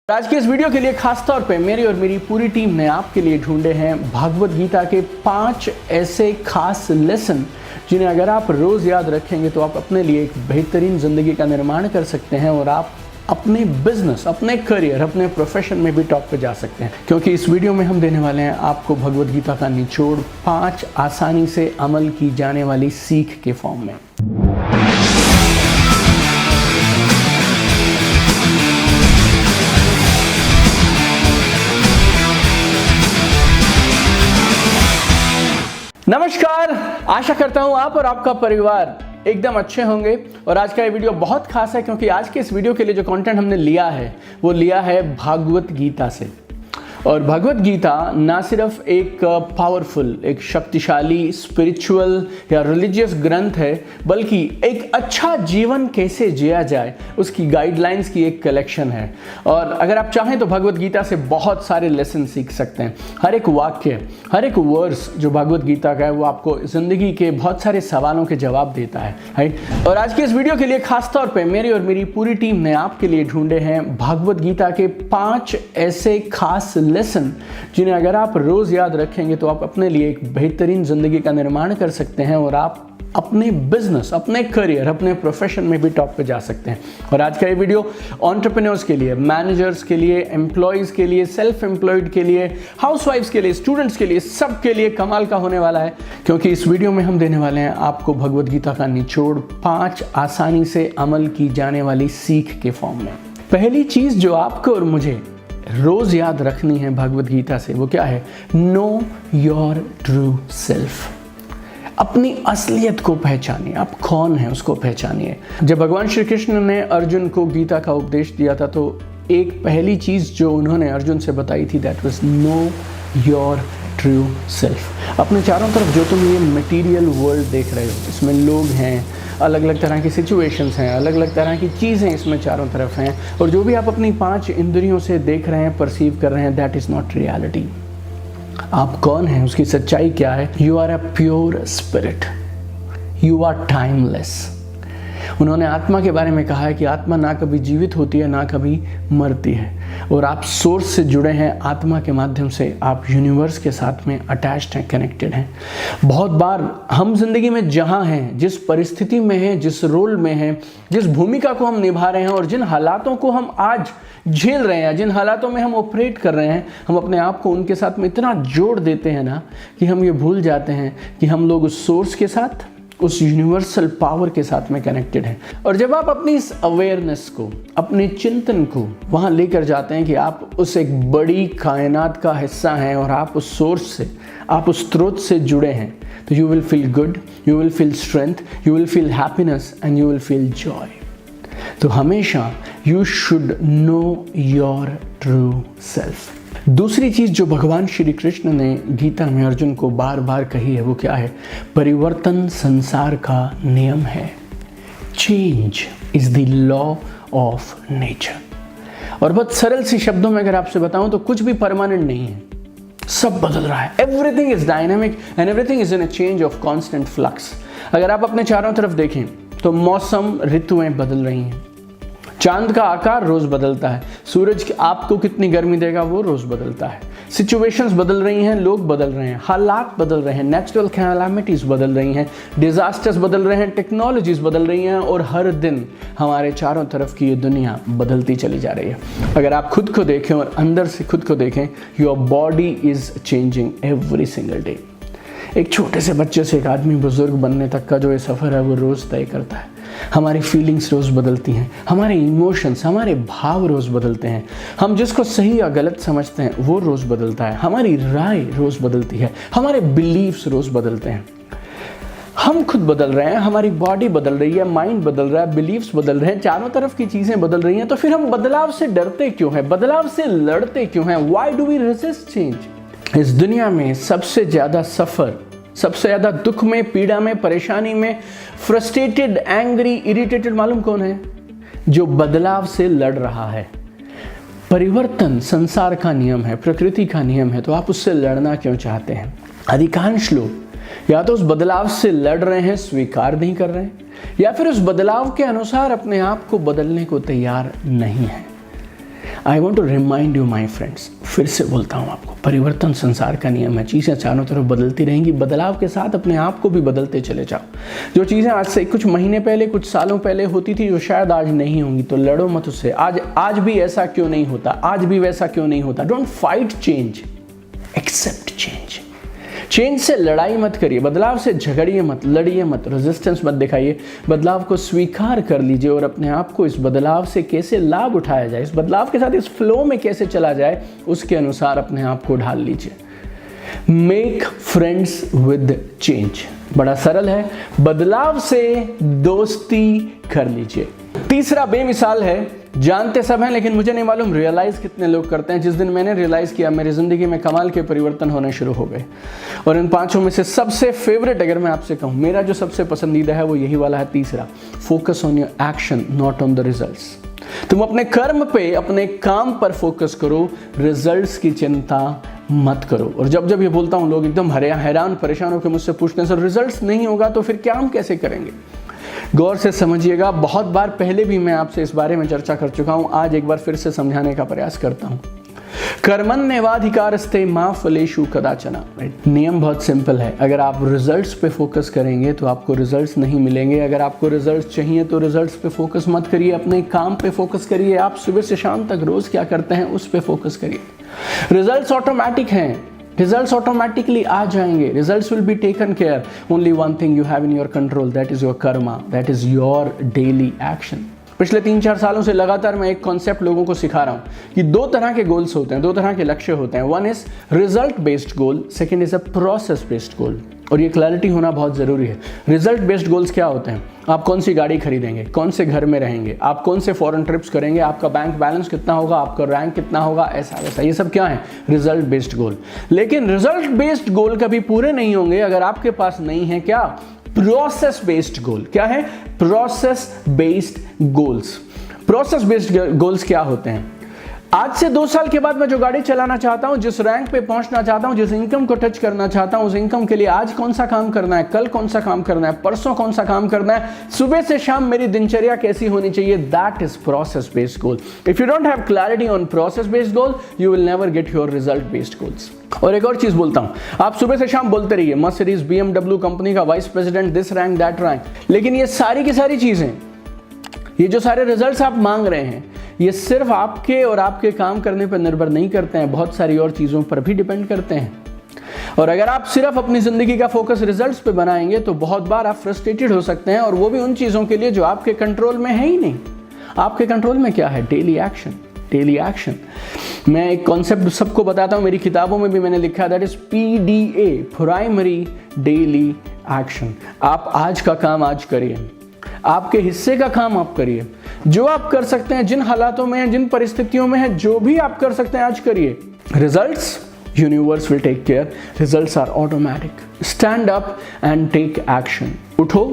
आज के इस वीडियो के लिए खास तौर पे मेरी और मेरी पूरी टीम ने आपके लिए ढूंढे हैं भागवत गीता के 5 ऐसे खास लेसन जिन्हें अगर आप रोज याद रखेंगे तो आप अपने लिए एक बेहतरीन जिंदगी का निर्माण कर सकते हैं और आप अपने बिजनेस, अपने करियर, अपने प्रोफेशन में भी टॉप पे जा सकते हैं। क्योंकि इस वीडियो में हम देने वाले हैं आपको भगवत गीता का निचोड़ 5 आसानी से अमल की जाने वाली सीख के फॉर्म में। नमस्कार, आशा करता हूं आप और आपका परिवार एकदम अच्छे होंगे। और आज का ये वीडियो बहुत खास है क्योंकि आज के इस वीडियो के लिए जो कंटेंट हमने लिया है वो लिया है भागवत गीता से। और भगवत गीता ना सिर्फ एक पावरफुल, एक शक्तिशाली स्पिरिचुअल या रिलीजियस ग्रंथ है, बल्कि एक अच्छा जीवन कैसे जिया जाए उसकी गाइडलाइंस की एक कलेक्शन है। और अगर आप चाहें तो भगवत गीता से बहुत सारे लेसन सीख सकते हैं। हर एक वाक्य, हर एक वर्स जो भगवत गीता का है वो आपको जिंदगी के बहुत सारे सवालों के जवाब देता है, राइट। और आज के इस वीडियो के लिए खास तौर पे मेरी और मेरी पूरी टीम ने आपके लिए ढूंढे हैं भागवत गीता के 5 ऐसे खास लेसन जिन्हें अगर आप रोज याद रखेंगे तो आप अपने लिए एक बेहतरीन जिंदगी का निर्माण कर सकते हैं और आप अपने बिजनेस, अपने करियर, अपने प्रोफेशन में भी टॉप पे जा सकते हैं। और आज का ये वीडियो एंटरप्रेन्योर्स के लिए, मैनेजर्स के लिए, एम्प्लॉयज के लिए, सेल्फ एम्प्लॉयड के लिए, हाउसवाइफ्स के लिए, स्टूडेंट्स के लिए, सबके लिए कमाल का होने वाला है। क्योंकि इस वीडियो में हम देने वाले हैं आपको भगवत गीता का निचोड़ 5 आसानी से अमल की जाने वाली सीख के फॉर्म में। पहली चीज जो आपको और मुझे रोज याद रखनी है भगवत गीता से वो क्या है? Know your true self. अपनी असलियत को पहचानिए, आप कौन हैं उसको पहचानिए। जब भगवान श्री कृष्ण ने अर्जुन को गीता का उपदेश दिया था तो एक पहली चीज जो उन्होंने अर्जुन से बताई थी that was know your true self. अपने चारों तरफ जो तुम ये मटेरियल वर्ल्ड देख रहे हो, इसमें लोग हैं, अलग अलग तरह की सिचुएशंस हैं, अलग अलग तरह की चीज़ें इसमें चारों तरफ हैं, और जो भी आप अपनी 5 इंद्रियों से देख रहे हैं, परसीव कर रहे हैं, दैट इज़ नॉट रियलिटी। आप कौन हैं, उसकी सच्चाई क्या है? You are a pure spirit, you are timeless. उन्होंने आत्मा के बारे में कहा है कि आत्मा ना कभी जीवित होती है ना कभी मरती है, और आप सोर्स से जुड़े हैं। आत्मा के माध्यम से आप यूनिवर्स के साथ में अटैच्ड हैं, कनेक्टेड हैं। बहुत बार हम जिंदगी में जहाँ हैं, जिस परिस्थिति में हैं, जिस रोल में हैं, जिस भूमिका को हम निभा रहे हैं और जिन हालातों को हम आज झेल रहे हैं, जिन हालातों में हम ऑपरेट कर रहे हैं, हम अपने आप को उनके साथ में इतना जोड़ देते हैं ना कि हम ये भूल जाते हैं कि हम लोग उस सोर्स के साथ, उस यूनिवर्सल पावर के साथ में कनेक्टेड हैं। और जब आप अपनी इस अवेयरनेस को, अपने चिंतन को वहाँ लेकर जाते हैं कि आप उस एक बड़ी कायनात का हिस्सा हैं और आप उस सोर्स से, आप उस स्रोत से जुड़े हैं, तो you will feel good, you will feel strength, you will feel happiness and you will feel Joy. तो हमेशा you should know your true self. दूसरी चीज जो भगवान श्री कृष्ण ने गीता में अर्जुन को बार बार कही है वो क्या है? परिवर्तन संसार का नियम है। Change is the law of nature. और बहुत सरल सी शब्दों में अगर आपसे बताऊं तो कुछ भी परमानेंट नहीं है, सब बदल रहा है। Everything is dynamic and everything is in a change of constant flux. अगर आप अपने चारों तरफ देखें तो मौसम, ऋतुएं बदल रही हैं, चांद का आकार रोज बदलता है, सूरज आपको कितनी गर्मी देगा वो रोज बदलता है, सिचुएशंस बदल रही हैं, लोग बदल रहे हैं, हालात बदल रहे हैं, नेचुरल कैलामिटीज बदल रही हैं, डिजास्टर्स बदल रहे हैं, टेक्नोलॉजीज बदल रही हैं, और हर दिन हमारे चारों तरफ की ये दुनिया बदलती चली जा रही है। अगर आप खुद को देखें और अंदर से खुद को देखें, your body is changing every single day. एक छोटे से बच्चे से एक आदमी बुजुर्ग बनने तक का जो ये सफ़र है वो रोज़ तय करता है। हमारी फीलिंग्स रोज़ बदलती हैं, हमारे इमोशंस, हमारे भाव रोज़ बदलते हैं, हम जिसको सही या गलत समझते हैं वो रोज़ बदलता है, हमारी राय रोज़ बदलती है, हमारे बिलीव्स रोज़ बदलते हैं। हम खुद बदल रहे हैं, हमारी बॉडी बदल रही है, माइंड बदल रहा है, बिलीव्स बदल रहे हैं, चारों तरफ की चीज़ें बदल रही हैं। तो फिर हम बदलाव से डरते क्यों हैं? बदलाव से लड़ते क्यों हैं? Why do we resist change? इस दुनिया में सबसे ज़्यादा सफ़र, सबसे ज़्यादा दुख में, पीड़ा में, परेशानी में, फ्रस्ट्रेटेड, एंग्री, इरिटेटेड मालूम कौन है? जो बदलाव से लड़ रहा है। परिवर्तन संसार का नियम है, प्रकृति का नियम है, तो आप उससे लड़ना क्यों चाहते हैं? अधिकांश लोग या तो उस बदलाव से लड़ रहे हैं, स्वीकार नहीं कर रहे हैं, या फिर उस बदलाव के अनुसार अपने आप को बदलने को तैयार नहीं है। I want to remind you my friends, फिर से बोलता हूँ आपको, परिवर्तन संसार का नियम है। चीज़ें चारों तरफ बदलती रहेंगी, बदलाव के साथ अपने आप को भी बदलते चले जाओ। जो चीज़ें आज से कुछ महीने पहले, कुछ सालों पहले होती थी, जो शायद आज नहीं होंगी, तो लड़ो मत उससे। आज भी ऐसा क्यों नहीं होता, आज भी वैसा क्यों नहीं होता। Don't fight change, accept change. Change से लड़ाई मत करिए, बदलाव से झगड़िए मत, लड़िए मत, रेजिस्टेंस मत दिखाइए। बदलाव को स्वीकार कर लीजिए और अपने आप को इस बदलाव से कैसे लाभ उठाया जाए, इस बदलाव के साथ इस फ्लो में कैसे चला जाए, उसके अनुसार अपने आप को ढाल लीजिए। मेक फ्रेंड्स विद चेंज, बड़ा सरल है, बदलाव से दोस्ती कर लीजिए। तीसरा बेमिसाल है, जानते सब हैं लेकिन मुझे नहीं मालूम रियलाइज कितने लोग करते हैं। जिस दिन मैंने रियलाइज किया, मेरी जिंदगी में कमाल के परिवर्तन होने शुरू हो गए। और इन पांचों में से सबसे फेवरेट अगर मैं आपसे कहूं, मेरा जो सबसे पसंदीदा है वो यही वाला है, तीसरा, focus on your action not on the results. तुम अपने कर्म पे, अपने काम पर फोकस करो, रिजल्ट्स की चिंता मत करो। और जब जब ये बोलता हूं, लोग एकदम हैरान परेशान होकर मुझसे पूछते हैं, सर रिजल्ट्स नहीं होगा तो फिर क्या हम कैसे करेंगे। गौर से समझिएगा, बहुत बार पहले भी मैं आपसे इस बारे में चर्चा कर चुका हूं, आज एक बार फिर से समझाने का प्रयास करता हूं। कर्मण्येवाधिकारस्ते मा फलेषु कदाचन। नियम बहुत सिंपल है, अगर आप रिजल्ट्स पे फोकस करेंगे तो आपको रिजल्ट्स नहीं मिलेंगे। अगर आपको रिजल्ट्स चाहिए तो रिजल्ट्स पे फोकस मत करिए, अपने काम पे फोकस करिए। आप सुबह से शाम तक रोज क्या करते हैं उस पे फोकस करिए। रिजल्ट्स ऑटोमेटिक हैं, रिजल्ट्स ऑटोमेटिकली आ जाएंगे, results will be taken care. Only one thing you have in your control, that is your Karma, that is your daily action. पिछले 3-4 सालों से लगातार मैं एक कॉन्सेप्ट लोगों को सिखा रहा हूं कि 2 तरह के गोल्स होते हैं, 2 तरह के लक्ष्य होते हैं। One is result based goal, second is a process based goal. और ये क्लैरिटी होना बहुत जरूरी है। रिजल्ट बेस्ड गोल्स क्या होते हैं? आप कौन सी गाड़ी खरीदेंगे, कौन से घर में रहेंगे, आप कौन से फॉरेन ट्रिप्स करेंगे, आपका बैंक बैलेंस कितना होगा, आपका रैंक कितना होगा, ऐसा वैसा, ये सब क्या है? Result based goal. लेकिन रिजल्ट बेस्ड गोल कभी पूरे नहीं होंगे अगर आपके पास नहीं है क्या? Process based goal. क्या है? Process based goals. Process based goals क्या होते हैं? आज से 2 साल के बाद मैं जो गाड़ी चलाना चाहता हूं, जिस रैंक पे पहुंचना चाहता हूं, जिस इनकम को टच करना चाहता हूं, उस इनकम के लिए आज कौन सा काम करना है, कल कौन सा काम करना है, परसों कौन सा काम करना है, सुबह से शाम मेरी दिनचर्या कैसी होनी चाहिए, that is process based goal. If you don't have clarity on process based goal, you will never get your result based goals. और एक और चीज बोलता हूं, आप सुबह से शाम बोलते रहिए मर्सिडीज BMW कंपनी का vice president, this rank that rank, लेकिन ये सारी की सारी चीजें, ये जो सारे रिजल्ट्स आप मांग रहे हैं, ये सिर्फ आपके और आपके काम करने पर निर्भर नहीं करते हैं, बहुत सारी और चीज़ों पर भी डिपेंड करते हैं। और अगर आप सिर्फ अपनी ज़िंदगी का फोकस रिजल्ट्स पे बनाएंगे तो बहुत बार आप फ्रस्ट्रेटेड हो सकते हैं, और वो भी उन चीज़ों के लिए जो आपके कंट्रोल में है ही नहीं। आपके कंट्रोल में क्या है? Daily action, daily action. मैं एक कॉन्सेप्ट सबको बताता हूँ, मेरी किताबों में भी मैंने लिखा है, that is PDA, primary daily action. आप आज का काम आज करिए, आपके हिस्से का काम आप करिए, जो आप कर सकते हैं, जिन हालातों में हैं, जिन परिस्थितियों में है, जो भी आप कर सकते हैं आज करिए। Results universe will take care, results are automatic. Stand up and take action. उठो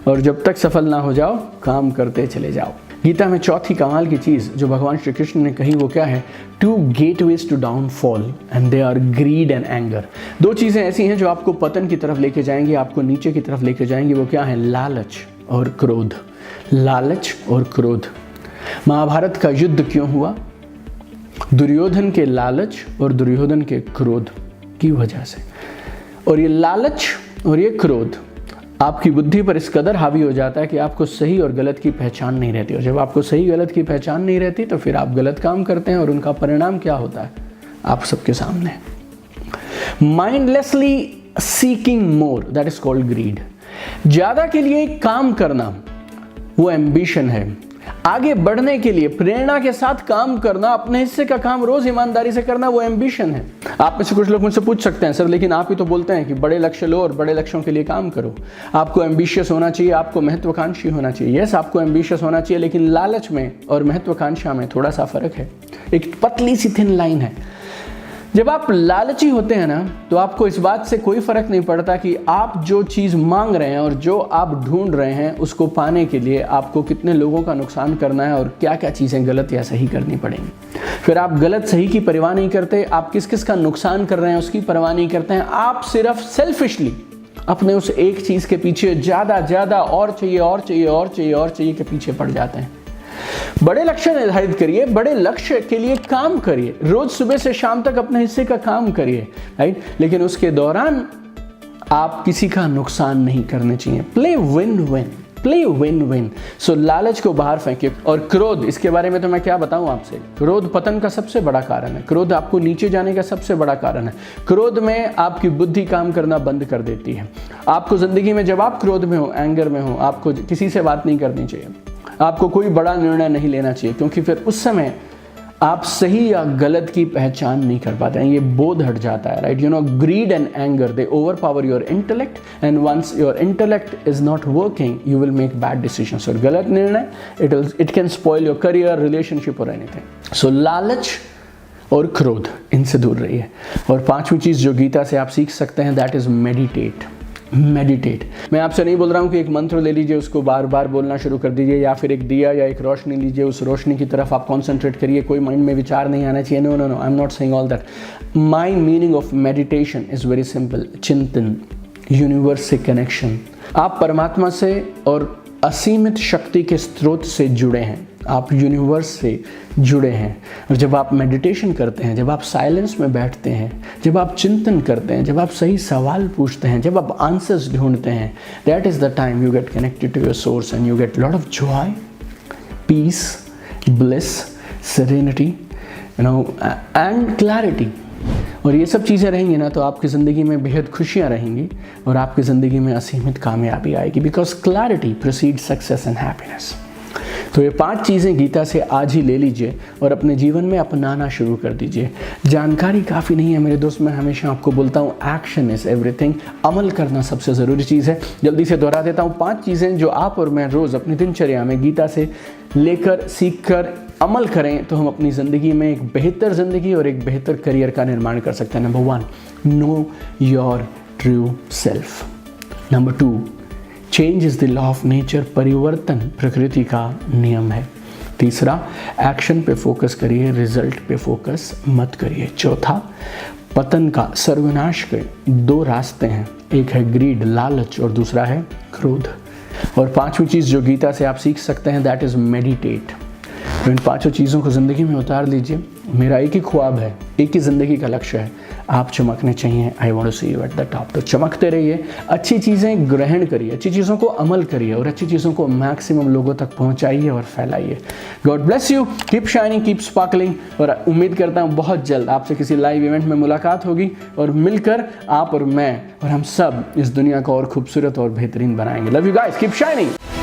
और जब तक सफल ना हो जाओ, काम करते चले जाओ। गीता में चौथी कमाल की चीज जो भगवान श्री कृष्ण ने कही वो क्या है? 2 gateways to downfall and they are greed and anger. 2 चीजें ऐसी हैं जो आपको पतन की तरफ लेके जाएंगी, आपको नीचे की तरफ लेके जाएंगी। वो क्या है? लालच और क्रोध। लालच और क्रोध। महाभारत का युद्ध क्यों हुआ? दुर्योधन के लालच और दुर्योधन के क्रोध की वजह से। और ये लालच और ये क्रोध आपकी बुद्धि पर इस कदर हावी हो जाता है कि आपको सही और गलत की पहचान नहीं रहती। और जब आपको सही गलत की पहचान नहीं रहती तो फिर आप गलत काम करते हैं, और उनका परिणाम क्या होता है आप सबके सामने। Mindlessly seeking more, that is called greed. ज्यादा के लिए काम करना वो एम्बिशन है। आगे बढ़ने के लिए प्रेरणा के साथ काम करना, अपने हिस्से का काम रोज ईमानदारी से करना, वो एम्बिशन है। आप में से कुछ लोग मुझसे पूछ सकते हैं, सर लेकिन आप ही तो बोलते हैं कि बड़े लक्ष्य लो और बड़े लक्ष्यों के लिए काम करो। आपको एम्बिशियस होना चाहिए, आपको महत्वाकांक्षी होना चाहिए। यस, आपको एम्बिशियस होना चाहिए, लेकिन लालच में और महत्वाकांक्षा में थोड़ा सा फर्क है। एक पतली सी थिन लाइन है। जब आप लालची होते हैं ना, तो आपको इस बात से कोई फर्क नहीं पड़ता कि आप जो चीज़ मांग रहे हैं और जो आप ढूंढ रहे हैं उसको पाने के लिए आपको कितने लोगों का नुकसान करना है और क्या क्या चीज़ें गलत या सही करनी पड़ेंगी। फिर आप गलत सही की परवाह नहीं करते, आप किस किस का नुकसान कर रहे हैं उसकी परवाह नहीं करते हैं। आप सिर्फ सेल्फिशली अपने उस एक चीज़ के पीछे ज़्यादा और चाहिए और चाहिए और चाहिए और चाहिए के पीछे पड़ जाते हैं। बड़े लक्ष्य निर्धारित करिए, बड़े लक्ष्य के लिए काम करिए, रोज सुबह से शाम तक अपने हिस्से का काम करिए, राइट। लेकिन उसके दौरान आप किसी का नुकसान नहीं करने चाहिए। Play win win, play win win. So लालच को बाहर फेंकिए। और क्रोध, इसके बारे में तो मैं क्या बताऊं आपसे। क्रोध पतन का सबसे बड़ा कारण है। क्रोध आपको नीचे जाने का सबसे बड़ा कारण है। क्रोध में आपकी बुद्धि काम करना बंद कर देती है। आपको जिंदगी में जब आप क्रोध में हो, एंगर में हो, आपको किसी से बात नहीं करनी चाहिए, आपको कोई बड़ा निर्णय नहीं लेना चाहिए, क्योंकि फिर उस समय आप सही या गलत की पहचान नहीं कर पाते हैं, ये बोध हट जाता है, right. You know, greed and anger they overpower your intellect and once your intellect is not working you will make bad decisions. और गलत निर्णय it can spoil your career, relationship और एनीथिंग। सो लालच और क्रोध, इनसे दूर रहिए। और पांचवी चीज जो गीता से आप सीख सकते हैं, दैट इज मेडिटेट। मेडिटेट। मैं आपसे नहीं बोल रहा हूँ कि एक मंत्र ले लीजिए, उसको बार बार बोलना शुरू कर दीजिए, या फिर एक दिया या एक रोशनी लीजिए, उस रोशनी की तरफ आप कॉन्सेंट्रेट करिए, कोई माइंड में विचार नहीं आना चाहिए। No no no, I am not saying all that. My meaning of meditation is very simple. चिंतन, यूनिवर्स से कनेक्शन। आप परमात्मा से और असीमित शक्ति के स्रोत से जुड़े हैं, आप यूनिवर्स से जुड़े हैं। और जब आप मेडिटेशन करते हैं, जब आप साइलेंस में बैठते हैं, जब आप चिंतन करते हैं, जब आप सही सवाल पूछते हैं, जब आप आंसर्स ढूंढते हैं, that is the time you get connected to your source and you get lot of joy, peace, bliss, serenity, you know, and clarity. और ये सब चीज़ें रहेंगी ना, तो आपकी ज़िंदगी में बेहद खुशियाँ रहेंगी और आपकी ज़िंदगी में असीमित कामयाबी आएगी, because clarity proceed success and happiness. तो ये 5 चीज़ें गीता से आज ही ले लीजिए और अपने जीवन में अपनाना शुरू कर दीजिए। जानकारी काफ़ी नहीं है मेरे दोस्त, मैं हमेशा आपको बोलता हूँ एक्शन इज़ एवरीथिंग। अमल करना सबसे ज़रूरी चीज़ है। जल्दी से दोहरा देता हूँ 5 चीज़ें जो आप और मैं रोज़ अपनी दिनचर्या में गीता से लेकर, सीख कर अमल करें तो हम अपनी ज़िंदगी में एक बेहतर ज़िंदगी और एक बेहतर करियर का निर्माण कर सकते हैं। Number 1, know your true self. Number 2, change is the law of nature. परिवर्तन प्रकृति का नियम है। तीसरा, एक्शन पे फोकस करिए, रिजल्ट पे फोकस मत करिए। चौथा, पतन का, सर्वनाश के 2 रास्ते हैं, एक है ग्रीड, लालच, और दूसरा है क्रोध। और 5वीं चीज़ जो गीता से आप सीख सकते हैं, दैट इज मेडिटेट। तो इन 5 चीज़ों को ज़िंदगी में उतार लीजिए। मेरा एक ही ख्वाब है, एक ही ज़िंदगी का लक्ष्य है, आप चमकने चाहिए। I want to see you at the top. तो चमकते रहिए, अच्छी चीज़ें ग्रहण करिए, अच्छी चीज़ों को अमल करिए और अच्छी चीज़ों को मैक्सिमम लोगों तक पहुंचाइए और फैलाइए। God bless you, keep shining, keep sparkling. और उम्मीद करता हूँ बहुत जल्द आपसे किसी लाइव इवेंट में मुलाकात होगी और मिलकर आप और मैं और हम सब इस दुनिया को और खूबसूरत और बेहतरीन बनाएंगे। Love you guys, keep shining.